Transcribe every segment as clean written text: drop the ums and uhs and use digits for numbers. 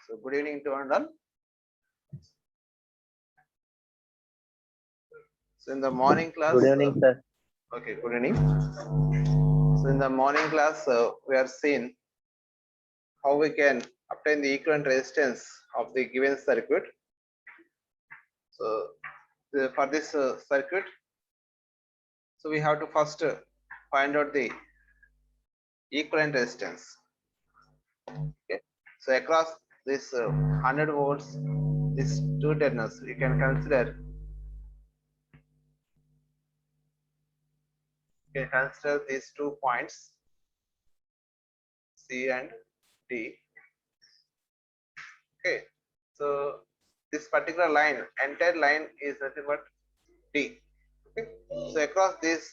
So good evening to all. So in the morning class. Good evening, sir. Okay, good evening. So in the morning class, we are seeing how we can obtain the equivalent resistance of the given circuit. So for this circuit, so we have to first find out the equivalent resistance. Okay. So across this 100 volts, these two terminals, you can consider these 2 points C and D. Okay, so this particular line, entire line is nothing but D. Okay, so across this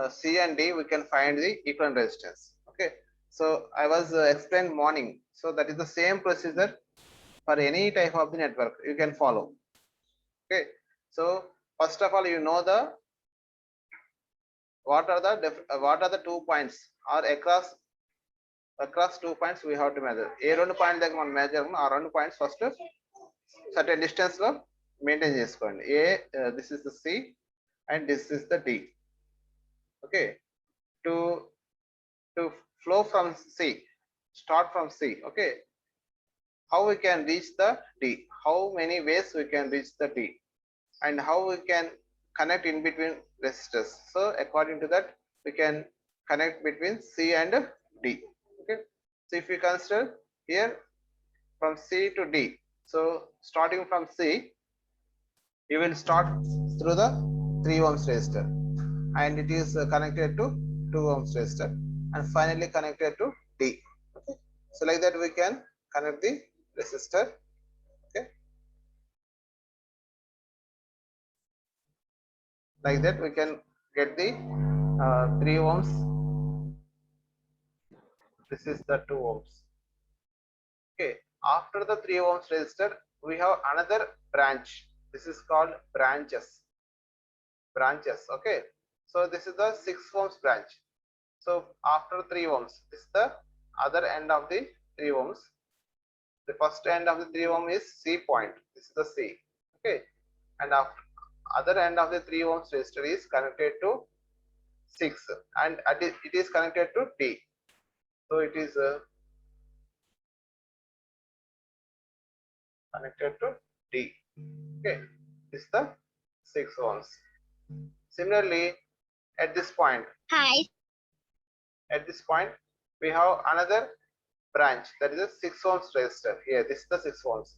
C and D, we can find the equivalent resistance. Okay, so I was explained morning, so that is the same procedure for any type of the network you can follow. Okay, so first of all, you know the what are the 2 points or across 2 points we have to measure. ఏ రెండు point దగ్గర మనం measure ఆ రెండు points first certain distance లో maintain చేసుకోండి. This is the C and this is the D. Okay, to flow from C, start from C. Okay, how we can reach the D, how many ways we can reach the D, and how we can connect in between resistors. So according to that, we can connect between C and D. Okay, so if we consider here from C to D, so starting from C, you will start through the 3 ohms resistor, and it is connected to 2 ohms resistor, and finally connected to D. Okay, so like that we can connect the resistor. Okay, like that we can get the 3 ohms. This is the 2 ohms. Okay, after the 3 ohms resistor, we have another branch. This is called branches. Okay, so this is the 6 ohms branch. So after 3 ohms, this is the other end of the 3 ohms. The first end of the 3 ohm is C point. This is the C. Okay, and after other end of the 3 ohms resistor is connected to 6, and it is connected to D. So it is connected to D. Okay, this is the 6 ohms. Similarly, at this point, we have another branch, that is a 6 ohms resistor. Here, this is the 6 ohms.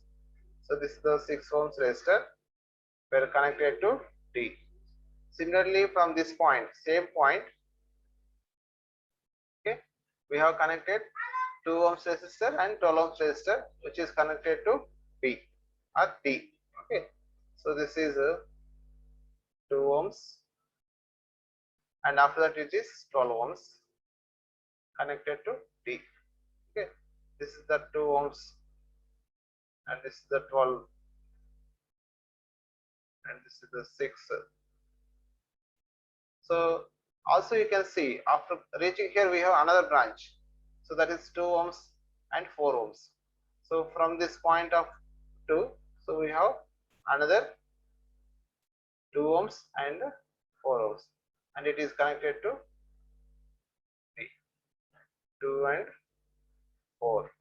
So this is the 6 ohms resistor. We are connected to D. Similarly, from this point, same point, okay, we have connected 2 ohms resistor and 12 ohms resistor, which is connected to B or D. Okay, so this is 2 ohms, and after that it is 12 ohms connected to D. Okay, this is the 2 ohms, and this is the 12, and this is the 6. So also you can see after reaching here, we have another branch, so that is 2 ohms and 4 ohms. So from this point of 2, so we have another 2 ohms and 4 ohms, and it is connected to 2 and 4.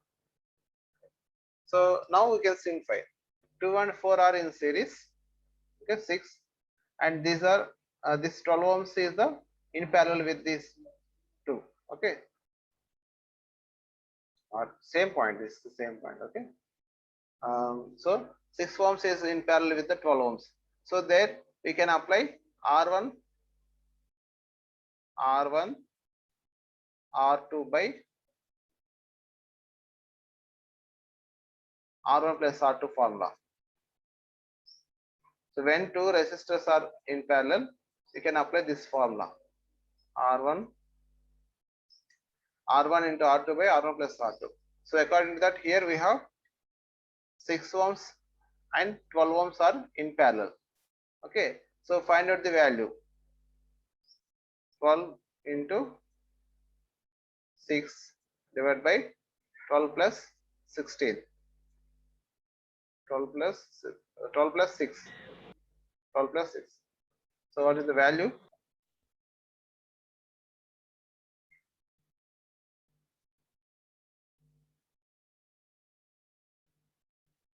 So now we can simplify. 2 and 4 are in series. Okay, 6, and these are this 12 ohms is the in parallel with this 2. Okay, or same point, this is the same point. Okay, so 6 ohms is in parallel with the 12 ohms. So there we can apply R1 R2 by R1 plus R2 formula. So when 2 resistors are in parallel, you can apply this formula, R1 into R2 by R1 plus R2. So according to that, here we have 6 ohms and 12 ohms are in parallel. Okay, so find out the value. 12 into 6 divided by 12 plus 16. 12 plus 12 plus 6. 12 plus 6. So what is the value?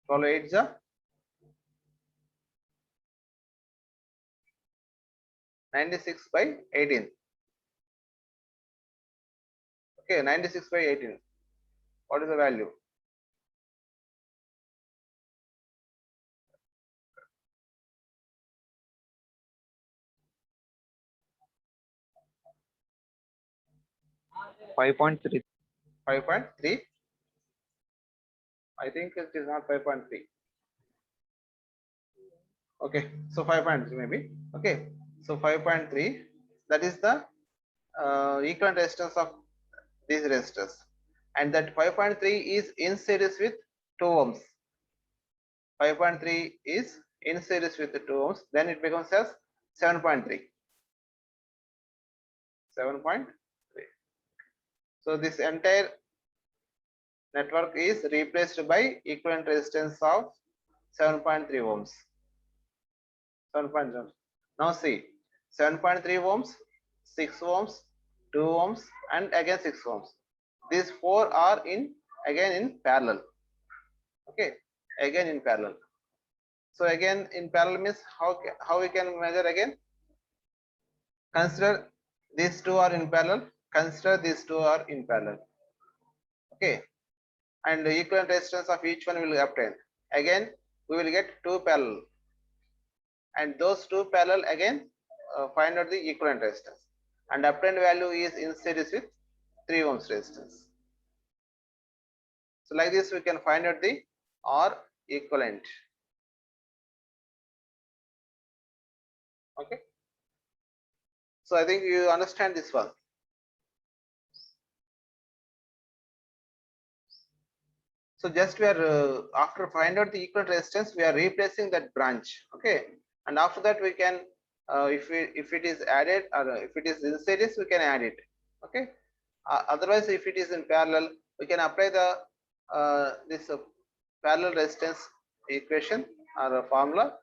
12 8 ja 96 by 18. Okay, 96 by 18. What is the value? Five point three. 5.3. I think it is not 5.3. Okay, so 5.3 maybe. Okay, so 5.3, that is the equivalent resistance of these resistors, and that 5.3 is in series with 2 ohms. 5.3 is in series with the 2 ohms, then it becomes as 7.3. 7.3. So this entire network is replaced by equivalent resistance of 7.3 ohms. 7.0. Now see, 7.3 ohms, 6 ohms, 2 ohms, and again 6 ohms. These four are again in parallel. Okay, again in parallel. So again in parallel means how we can measure again? Consider these two are in parallel. Consider these two are in parallel. Okay, and the equivalent resistance of each one will obtain. Again, we will get two parallel, and those two parallel again find out the equivalent resistance, and obtained value is in series with 3 ohms resistance. So like this we can find out the R equivalent. Okay, so I think you understand this one. So just we are after find out the equivalent resistance, we are replacing that branch. Okay, and after that we can if it is added, or if it is in series, we can add it. Okay, otherwise if it is in parallel, we can apply the this parallel resistance equation or a formula,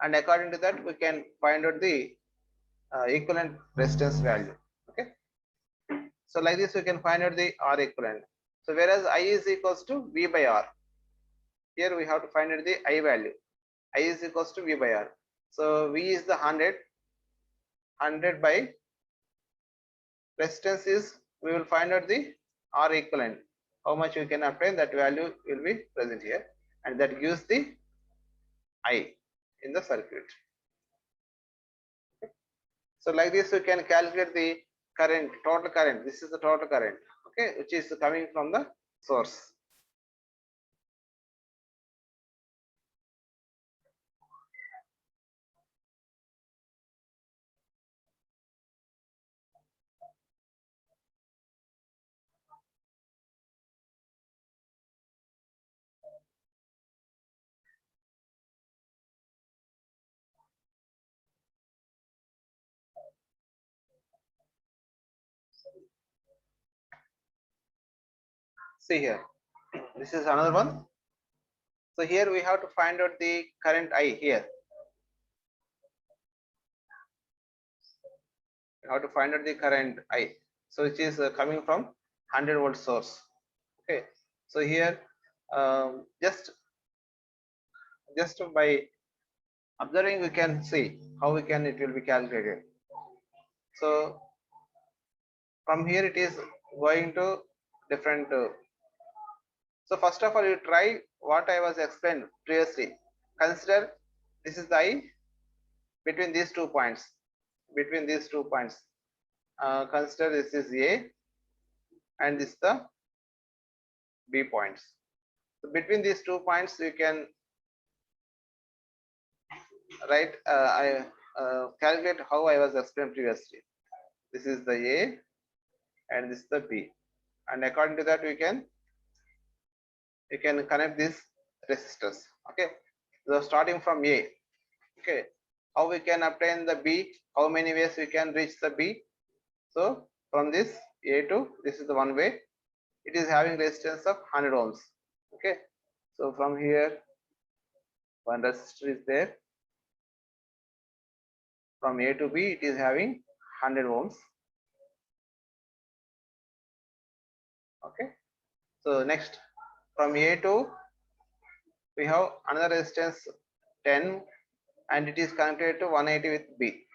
and according to that we can find out the equivalent resistance value. Okay, so like this we can find out the R equivalent. So whereas I is equals to V by R, here we have to find out the I value. I is equals to V by R. So V is the 100 by resistance is, we will find out the R equivalent. How much we can obtain, that value will be present here, and that gives the I in the circuit. So like this we can calculate the current, total current. This is the total current, okay, which is coming from the source. See here, this is another one. So here we have to find out the current I here. We have to find out the current I. So which is coming from 100 volt source. Okay. So here just by observing we can see how it will be calculated. So from here it is going to different. So first of all, you try what I was explained previously. Consider this is the I between these 2 points. Between these 2 points, consider this is A and this is the B points. So between these 2 points, you can write. I calculate how I was explained previously. This is the A and this is the B, and according to that, you can connect these resistors. Okay, so starting from A. Okay, how we can obtain the B? How many ways we can reach the B? So from this A to this is the one way. It is having resistance of 100 ohms. Okay, so from here one resistor is there. From A to B, it is having 100 ohms. Okay. So next, from A to, we have another resistance 10, and it is connected to 180 with B.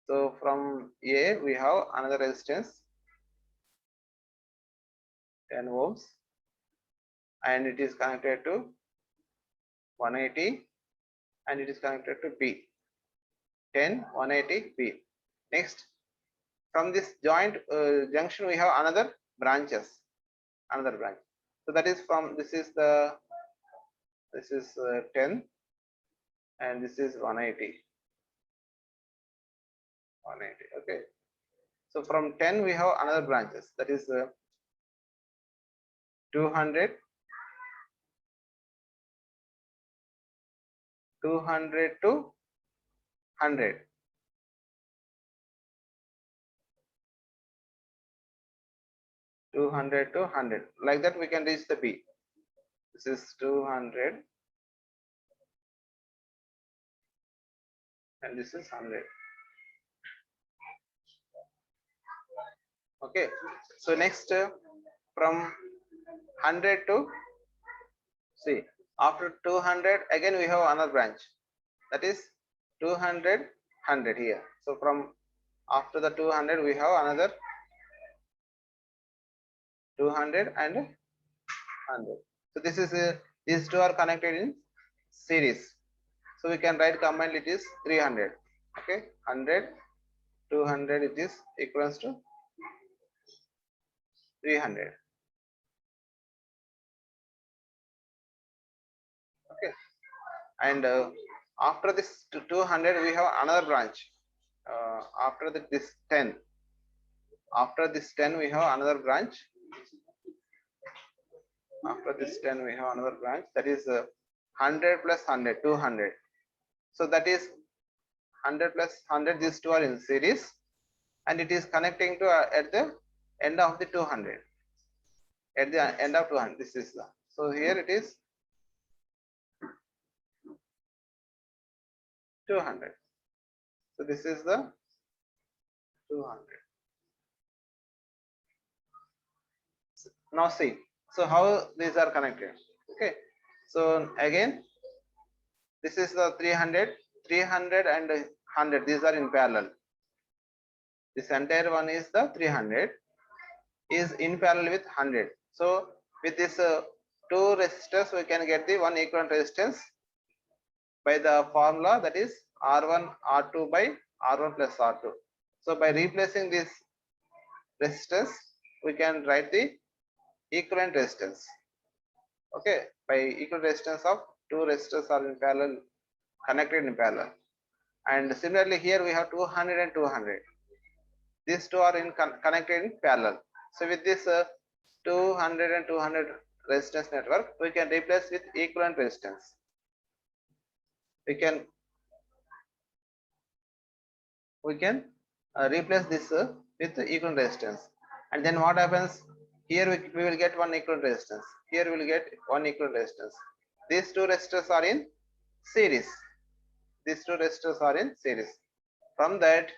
So from A, we have another resistance 10 ohms, and it is connected to 180, and it is connected to B. 10, 180, B. Next, from this joint junction, we have another branches, another branch. So that is from, this is 10, and this is 180. 180. Okay. So from 10, we have another branches, that is 200, 200 to 100. 200 to 100. Like that, we can reach the B. This is 200, and this is 100. Okay. So next, from 100 to, see, after 200, again we have another branch, that is 200, 100 here. So from after the 200, we have another 200 and 100. So this is these two are connected in series. So we can write combined, it is 300. Okay, 100, 200, it is equals to 300. Okay, and after this 200, we have another branch. After this 10, after this 10, we have another branch. After this 10, we have another branch, that is 100 plus 100, 200. So that is 100 plus 100, these two are in series, and it is connecting to at the end of the 200. At the end of 200, this is the, so here it is 200. So this is the 200. Now see, so how these are connected? Okay, so again, this is the 300, 300 and 100, these are in parallel. This entire one is the 300 is in parallel with 100. So with this two resistors, we can get the one equivalent resistance by the formula, that is R1 R2 by R1 plus R2. So by replacing this resistance, we can write the equivalent resistance. Okay, by equivalent resistance of two resistors are in parallel, connected in parallel. And similarly here we have 200 and 200. These two are in connected in parallel. So with this 200 and 200 resistance network, we can replace with equivalent resistance. We can replace this with equivalent resistance, and then what happens? Here we will get one equivalent resistance. Here we will get one equivalent resistance. These two resistors are in series. These two resistors are in series. From that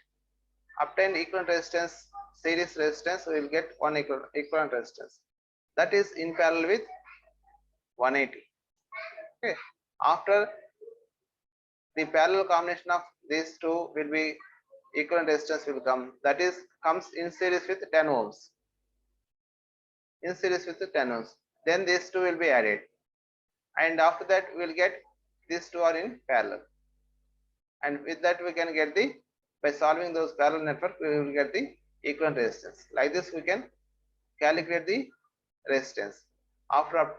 obtained equivalent resistance, series resistance, we will get one equivalent resistance. That is in parallel with 180. Okay. After the parallel combination of these two will be equivalent resistance will come, that is comes in series with 10 ohms. In series with 10 ohms. Then these two will be added. And after that we will get these two are in parallel. And with that we can get the, by solving those parallel network, we will get the equivalent resistance. Like this we can calculate the resistance. After,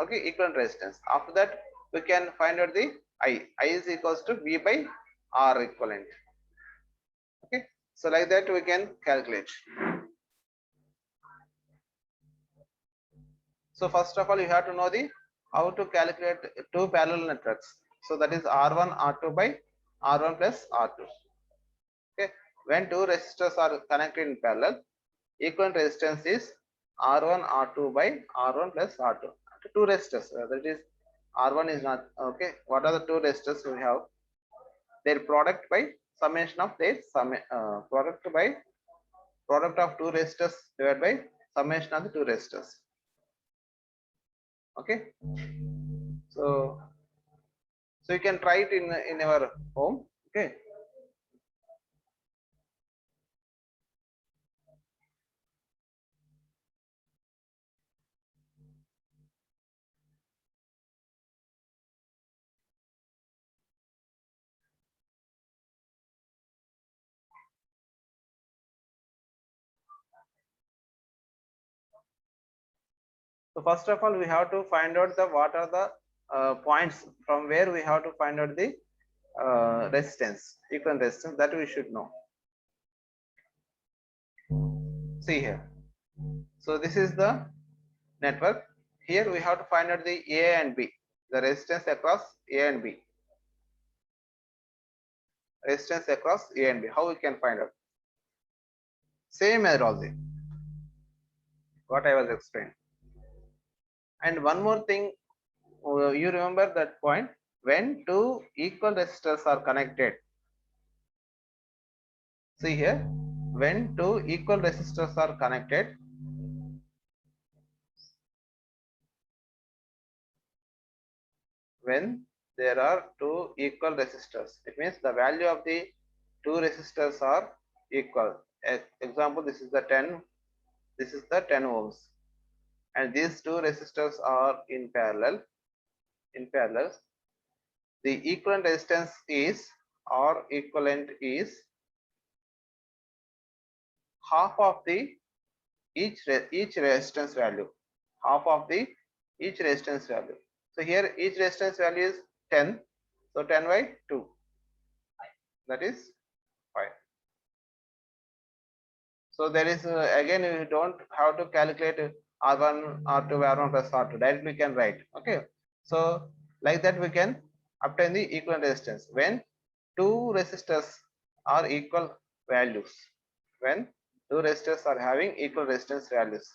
okay, equivalent resistance. After that we can find out the I. I is equals to V by R equivalent. Okay, so like that we can calculate. So first of all, you have to know the how to calculate two parallel networks. So that is R1 R2 by R1 plus R2. Okay, when two resistors are connected in parallel, equivalent resistance is R1 R2 by R1 plus R2. Two resistors, that is R1 is not okay. What are the two resistors we have? Their product by summation of their product of two resistors divided by summation of the two resistors. Okay. So you can try it in your home. Okay. So first of all, we have to find out the what are the points from where we have to find out the resistance, equivalent resistance, that we should know. See here. So this is the network. Here we have to find out the A and B, the resistance across A and B. Resistance across A and B. How we can find out? Same methodology. What I was explaining. And one more thing, you remember that point, when two equal resistors are connected. See here, when two equal resistors are connected, when there are two equal resistors, it means the value of the two resistors are equal. Example, this is the 10, this is the 10 ohms, and these two resistors are in parallel. The equivalent resistance is, or equivalent is, half of the each resistance value, half of the each resistance value. So here each resistance value is 10, so 10 by 2, that is 5. So there is again you don't have to calculate R1, R2, R1 plus R2, directly we can write. Okay, so like that we can obtain the equivalent resistance when two resistors are equal values, when two resistors are having equal resistance values.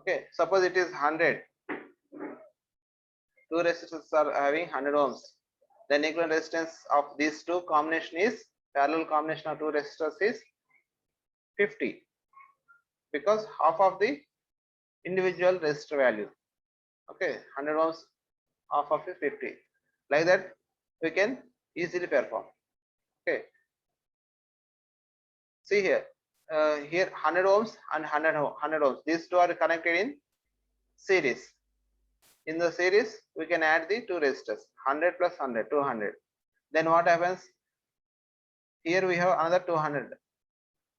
Okay, suppose it is 100, two resistors are having 100 ohms, then equivalent resistance of these two combination is, parallel combination of two resistors is 50, because half of the individual resistor value. Okay, 100 ohms, half of is 50. Like that we can easily perform. Okay, see here, here 100 ohms and 100 ohms, these two are connected in series. In the series we can add the two resistors, 100 plus 100, 200. Then what happens? Here we have another 200.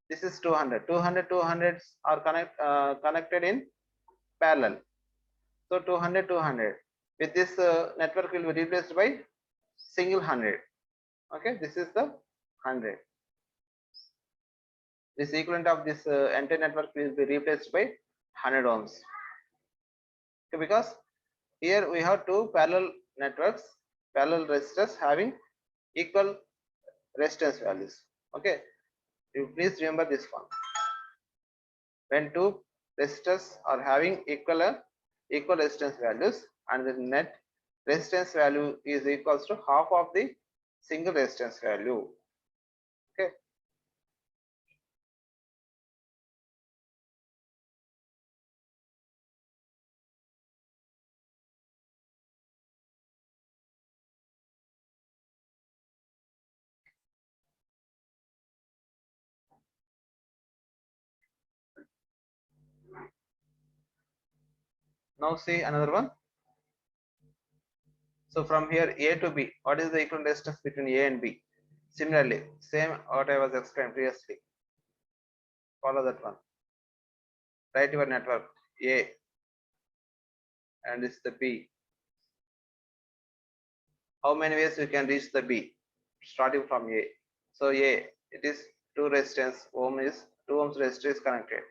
This is 200. 200 are connected in parallel. So 200 200. With this network will be replaced by single 100. Okay, this is the 100. This equivalent of this entire network will be replaced by 100 ohms. Okay, because here we have two parallel networks, parallel resistors having equal resistance values. Okay, you please remember this one. When two resistors are having equal resistance values, and the net resistance value is equals to half of the single resistance value. Okay. Now see another one. So from here A to B, what is the equivalent resistance between A and B? Similarly, same what I was explained previously. Follow that one. Write your network A and this is the B. How many ways you can reach the B? Starting from A. So A, it is two resistance, ohm is 2 ohms resistor is connected.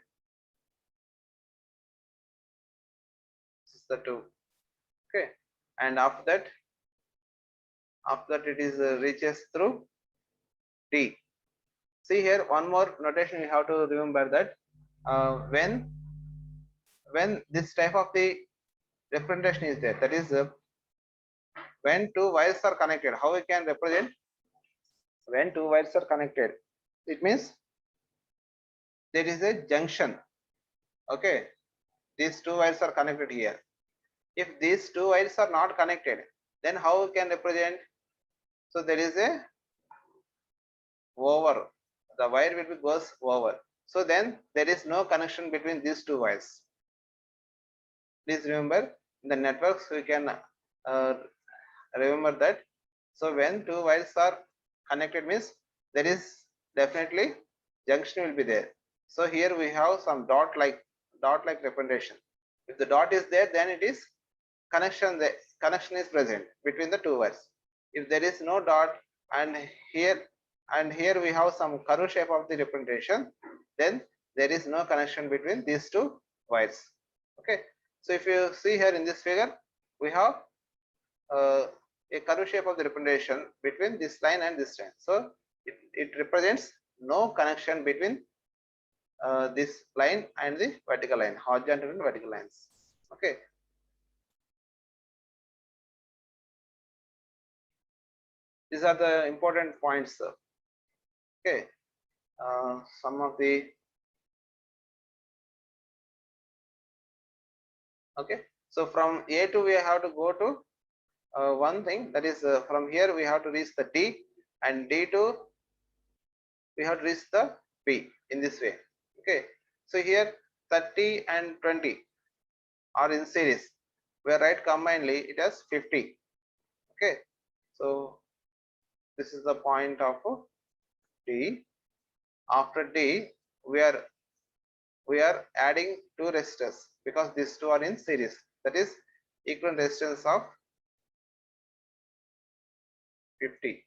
This is the 2. Okay, and after that it is reaches through D. See here one more notation you have to remember that when this type of the representation is there. That is when two wires are connected. How we can represent when two wires are connected? It means there is a junction. Okay, these two wires are connected here. If these two wires are not connected, then how we can represent? So there is a over. The wire will be goes over. So then there is no connection between these two wires. Please remember, in the networks we can remember that. So when two wires are connected means there is definitely junction will be there. So here we have some dot like representation. If the dot is there, then it is connection. The connection is present between the two wires. If there is no dot and here we have some curve shape of the representation, then there is no connection between these two wires. Okay. So if you see here in this figure, we have a curve shape of the representation between this line and this line. So it represents no connection between this line and the vertical line, horizontal and vertical lines. Okay. These are the important points. Okay. Some of the okay. So from A to we have to go to one thing, that is from here we have to reach the D, and D to we have to reach the B in this way. Okay. So here 30 and 20 are in series. We write combinedly it as 50. Okay. So this is the point of D. After D we are adding two resistors because these two are in series. That is equivalent resistance of 50.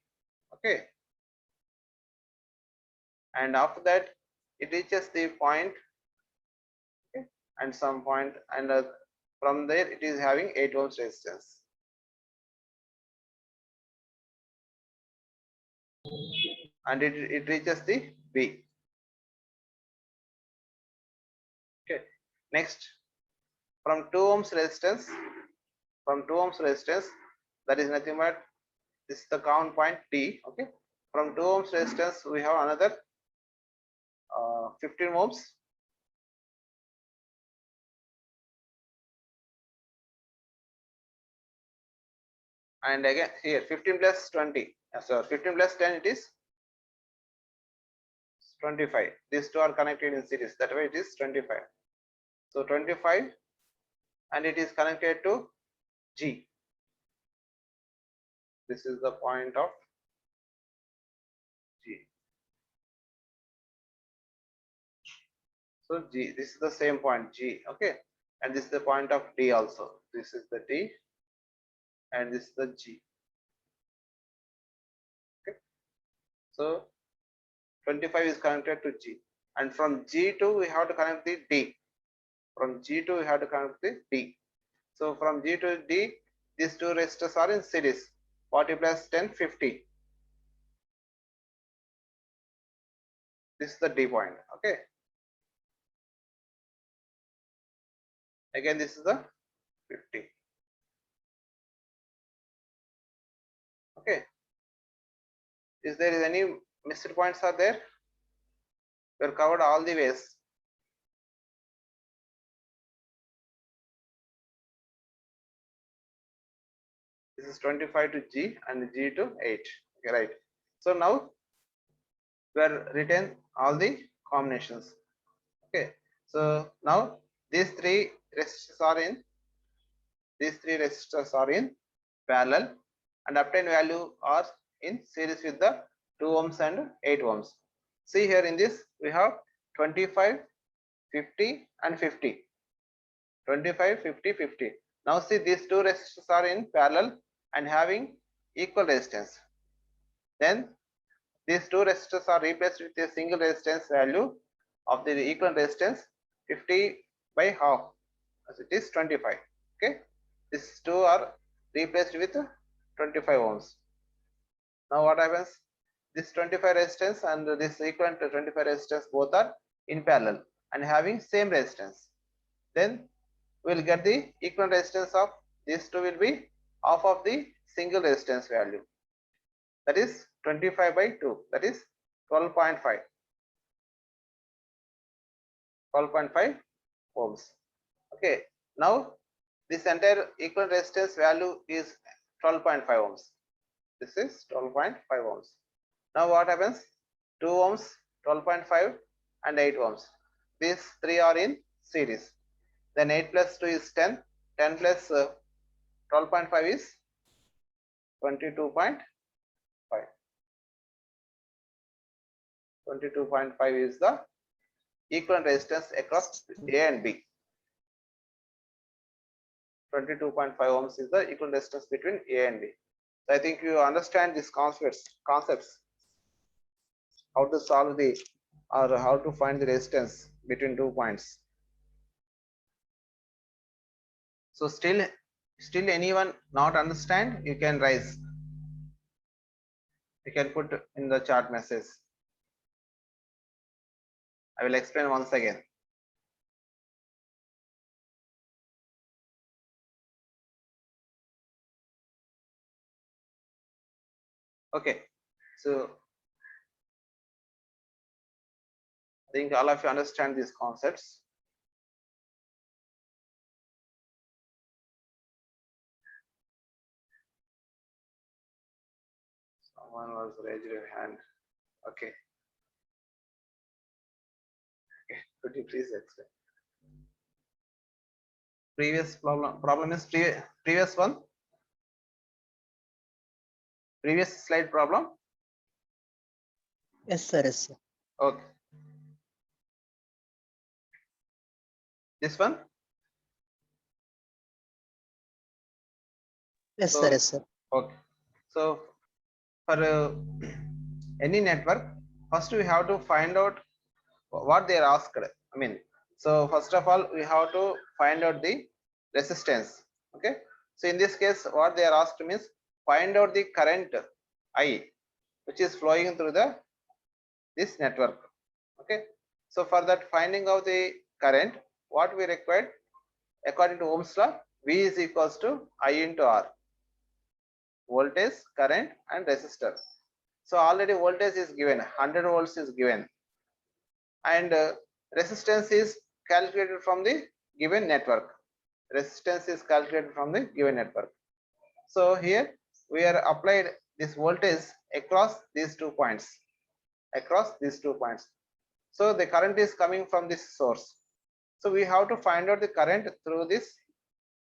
Okay. And after that it reaches the point, okay, and some point, and from there it is having 8 ohms resistance. And it reaches the B. Okay. Next, from 2 ohms resistance, that is nothing but this is the count point T. Okay. From 2 ohms resistance we have another 15 ohms. And again here 15 plus 20, so 15 plus 10 it is 25. These two are connected in series, that way it is 25. So 25, and it is connected to G. This is the point of G. So G, this is the same point G. Okay, and this is the point of D also. This is the D, and this is the G. Okay, so 25 is connected to G, and from G to we have to connect the D. From G to we have to connect the D. So from G to D, these two resistors are in series. 40 plus 10, 50. This is the D point. Okay. Again, this is the 50. Okay. Is there any missed points are there? We have covered all the ways. This is 25 to G and G to 8. Okay, right. So now we are written all the combinations. Okay. So now these three resistors are in parallel, and obtained value are in series with the 2 ohms and 8 ohms. See here in this we have 25, 50 and 50. 25, 50, 50. Now see these two resistors are in parallel and having equal resistance. Then these two resistors are replaced with a single resistance value of the equivalent resistance 50 by half, as it is 25. Okay, these two are replaced with 25 ohms. Now what happens? This 25 resistance and this equivalent to 25 resistance both are in parallel and having same resistance. Then we will get the equivalent resistance of these two will be half of the single resistance value, that is 25 by 2, that is 12.5 ohms. Okay, now this entire equivalent resistance value is 12.5 ohms. This is 12.5 ohms. Now what happens? 2 ohms, 12.5 and 8 ohms. These three are in series. Then 8 plus 2 is 10. 10 plus 12.5 is 22.5. 22.5 is the equivalent resistance across A and B. 22.5 ohms is the equivalent resistance between A and B. So I think you understand these concepts, how to solve the or how to find the resistance between 2 points. So still anyone not understand, you can raise, you can put in the chat message. I will explain once again. Okay, so I think all of you understand these concepts. Someone was raised their hand. Okay. Okay, could you please explain? Previous problem is previous one. Previous slide problem. Yes, sir. Yes, sir. Okay. This one. Yes, So, sir. Yes, sir. okay. So for any network, first we have to find out what they are asked. I mean, so first of all, we have to find out the resistance. Okay. So in this case, what they are asked means find out the current I, which is flowing through this network. Okay. So for that finding of the current, what we required according to Ohm's law, V is equals to I into R. Voltage, current and resistor. So already voltage is given, 100 volts is given, and resistance is calculated from the given network. Resistance is calculated from the given network. So here we are applied this voltage across these 2 points. Across these 2 points. So the current is coming from this source. So we have to find out the current through this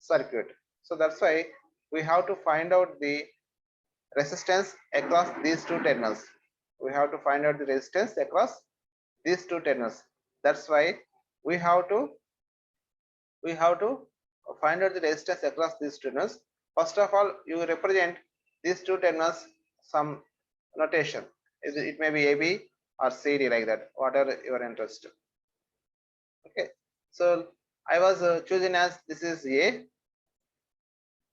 circuit. So that's why we have to find out the resistance across these 2 terminals. We have to find out the resistance across these 2 terminals. That's why we have to find out the resistance across these terminals. First of all, you represent these 2 terminals some notation. It may be AB or CD, like that, whatever your interest. Okay, so I was choosing as this is A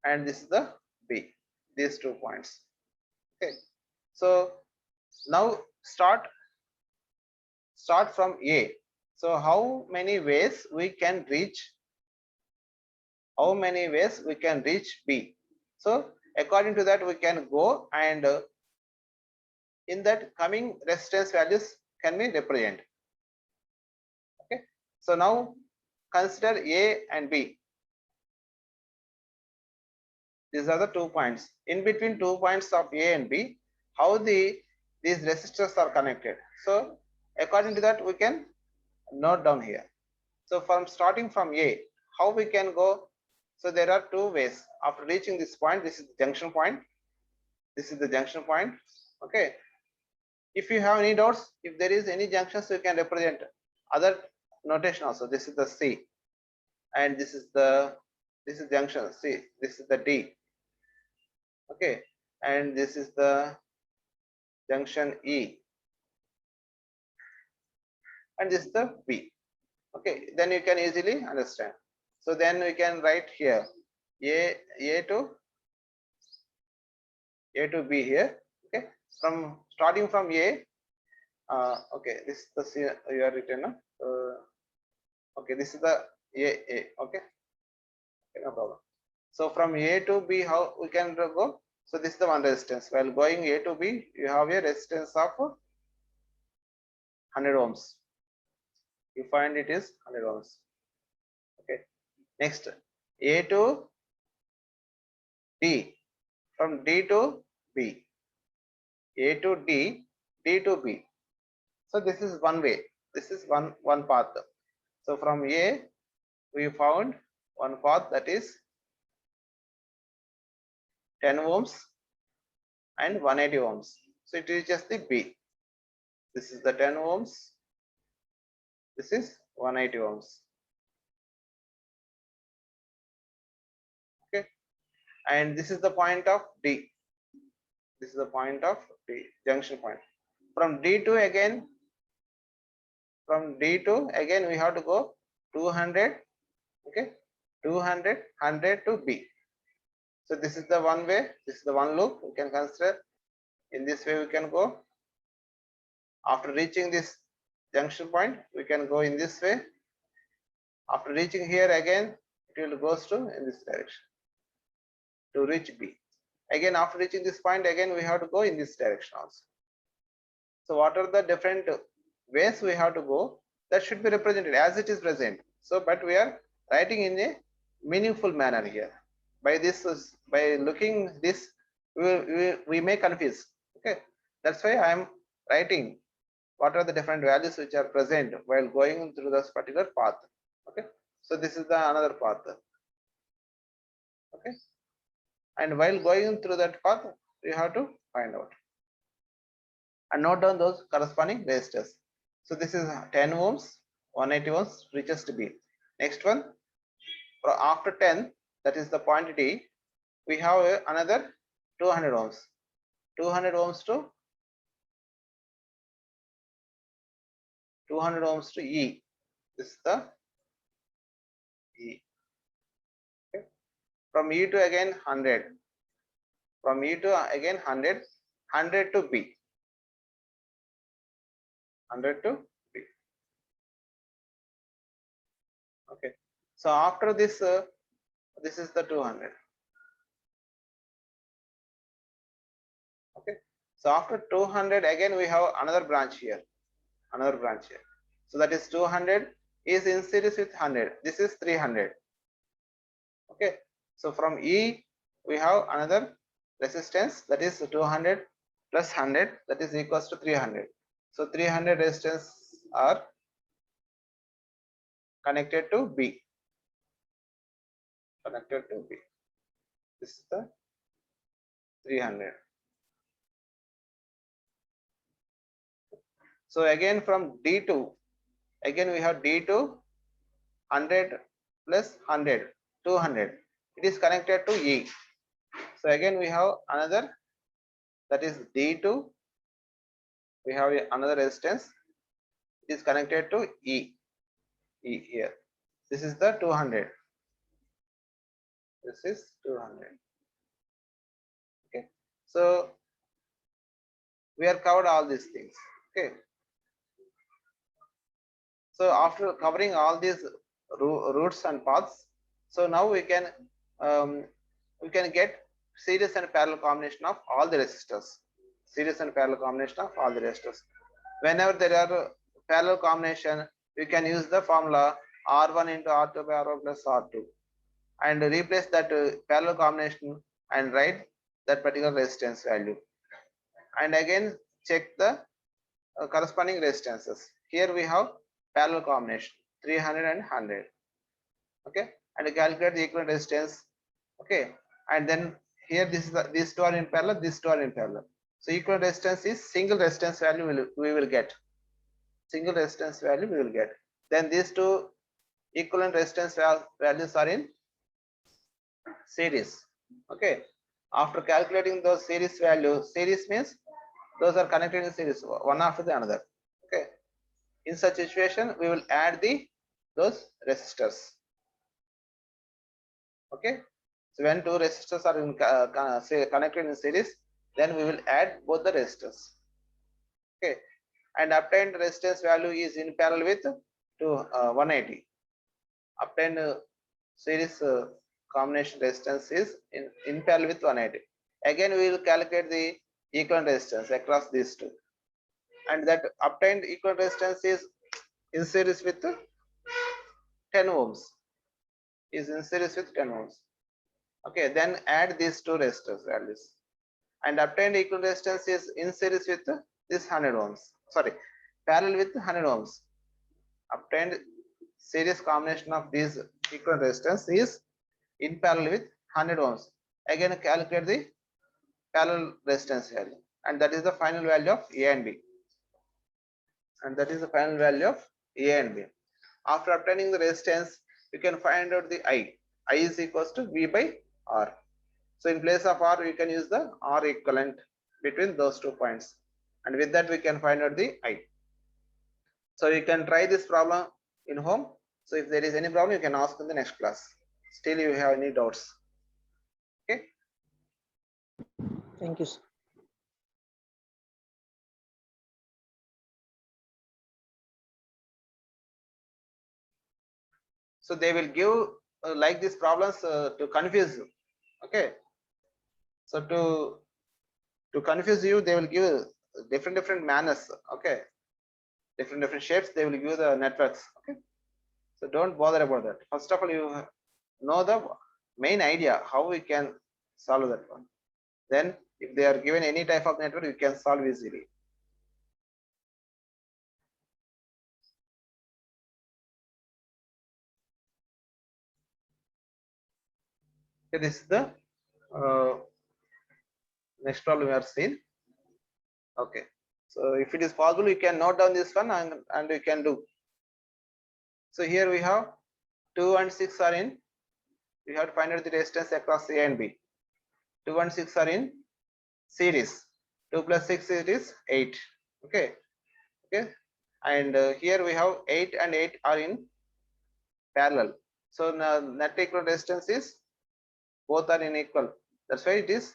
and this is the B, these 2 points. Okay, so now start from A. So how many ways we can reach B? So according to that we can go, and in that coming resistance values can be represented. Okay, so now consider A and B. These are the 2 points. In between 2 points of A and B, how these resistors are connected. So according to that we can note down here. So from starting from A, how we can go? So there are 2 ways. After reaching this point, this is the junction point. This is the junction point. Okay. If you have any doubts, if there is any junctions, you can represent other notation also. This is the C, and this is junction C. This is the D. Okay, and this is the junction E, and this is the B. Okay, then you can easily understand. So then we can write here A to B here. Okay, from starting from A. Okay, this is the C you are written. Okay, this is the A. Okay, Okay, no problem. So from A to B, how we can go? So this is the one resistance. While going A to B, you have a resistance of 100 ohms. You find it is 100 ohms. Okay. Next, A to D. From D to B. A to D, D to B. So this is one way. This is one path. So from A, we found one path, that is 10 ohms and 180 ohms. So it reaches the B. This is the 10 ohms. This is 180 ohms. Okay. And this is the point of D. This is the point of D, junction point. From D to again, we have to go 200. Okay. 200, 100 to B. So this is the one way. This is the one loop we can consider. In this way we can go. After reaching this junction point, we can go in this way. After reaching here again, it will goes to in this direction to reach B. Again, after reaching this point, again we have to go in this direction also. So what are the different ways we have to go? That should be represented as it is present. So, but we are writing in a meaningful manner here. By this, by looking this, we may confuse. Okay, that's why I am writing what are the different values which are present while going through this particular path. Okay, so this is the another path. Okay, and while going through that path, you have to find out and note down those corresponding resistors. So this is 10 ohms, 180 ohms reaches to B. Next one, after 10, that is the point D, we have another 200 ohms. 200 ohms to 200 ohms to E. This is the E. Okay. From E to again 100. From E to again 100, 100 to B. 100 to B. Okay. So after this, this is the 200. Okay. So after 200, again we have another branch here. Another branch here. So that is 200 is in series with 100. This is 300. Okay. So from E, we have another resistance, that is 200 plus 100, that is equals to 300. So 300 resistance are connected to B. Connected to B. This is the 300. So again from D2, again we have D2 100 plus 100, 200. It is connected to E. So again we have another, that is D2. We have another resistance. It is connected to E. E here. This is the 200. This is 200. Okay. So we are covered all these things. Okay. So after covering all these routes and paths, so now we can get series and parallel combination of all the resistors. Series and parallel combination of all the resistors. Whenever there are parallel combination, we can use the formula R1 into R2 by R1 plus R2 and replace that parallel combination and write that particular resistance value. And again check the corresponding resistances. Here we have parallel combination 300 and 100. Okay, and calculate the equivalent resistance. Okay, and then here this is these two are in parallel, these two are in parallel. So equivalent resistance is single resistance value we will get. Single resistance value we will get. Then these two equivalent resistance values are in series. Okay, after calculating those series values, series means those are connected in series one after the another. Okay, in such situation we will add those resistors. Okay, so when two resistors are in say connected in series, then we will add both the resistors. Okay, and obtained resistance value is in parallel with 180. Obtained series combination resistance is in parallel with 180. Again, we will calculate the equivalent resistance across these two, and that obtained equivalent resistance is in series with 10 ohms. Is in series with 10 ohms. Okay, then add these two resistors values, and obtained equivalent resistance is in series with this 100 ohms. Sorry, parallel with 100 ohms. Obtained series combination of these equivalent resistance is in parallel with 100 ohms. Again, calculate the parallel resistance value, and that is the final value of A and B. And that is the final value of A and B. After obtaining the resistance, you can find out the I. I is equals to V by R. So in place of R, we can use the R equivalent between those 2 points. And with that, we can find out the I. So you can try this problem in home. So if there is any problem, you can ask in the next class. Still you have any doubts? Okay. Thank you, sir. So they will give like these problems to confuse you. Okay. So to confuse you, they will give different manners. Okay. Different shapes. They will give the networks. Okay. So don't bother about that. First of all, you know the main idea how we can solve that one. Then if they are given any type of network, you can solve easily. Okay, this is the next problem we are seeing. Okay, so if it is possible, you can note down this one and you can do. So here we have 2 and 6 are in. We have to find out the resistance across A and B. 2 and 6 are in series. 2 plus 6 it is 8. Okay, okay, and here we have 8 and 8 are in parallel. So net equivalent resistance is both are in equal. That's why it is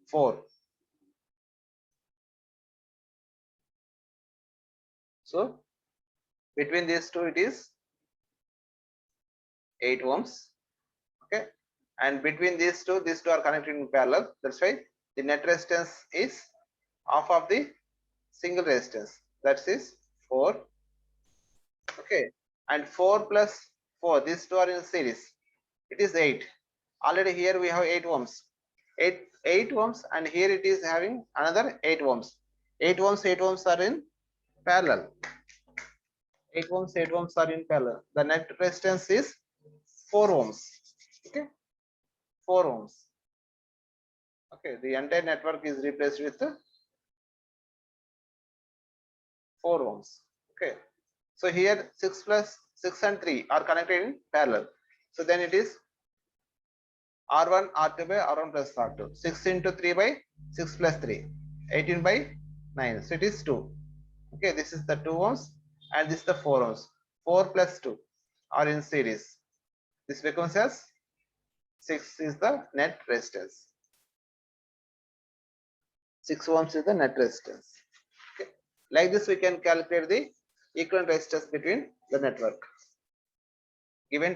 4. So between these two it is 8 ohms. Okay, and between these two are connected in parallel. That's why the net resistance is half of the single resistance. That is 4. Okay, and 4 plus 4, these two are in series. It is 8. Already here we have 8 ohms. 8 ohms, and here it is having another 8 ohms. 8 ohms are in parallel. 8 ohms are in parallel. The net resistance is 4 ohms. Okay, 4 ohms. Okay, the entire network is replaced with 4 ohms. Okay, so here 6 plus 6 and 3 are connected in parallel. So then it is R1 R2 by R1 plus R2. 6 into 3 by 6 plus 3. 18 by 9. So it is 2. Okay, this is the 2 ohms and this is the 4 ohms. 4 plus 2 are in series. This becomes as 6 is the net resistance. 6 ohms is the net resistance. Okay. Like this, we can calculate the equivalent resistance between the network. Given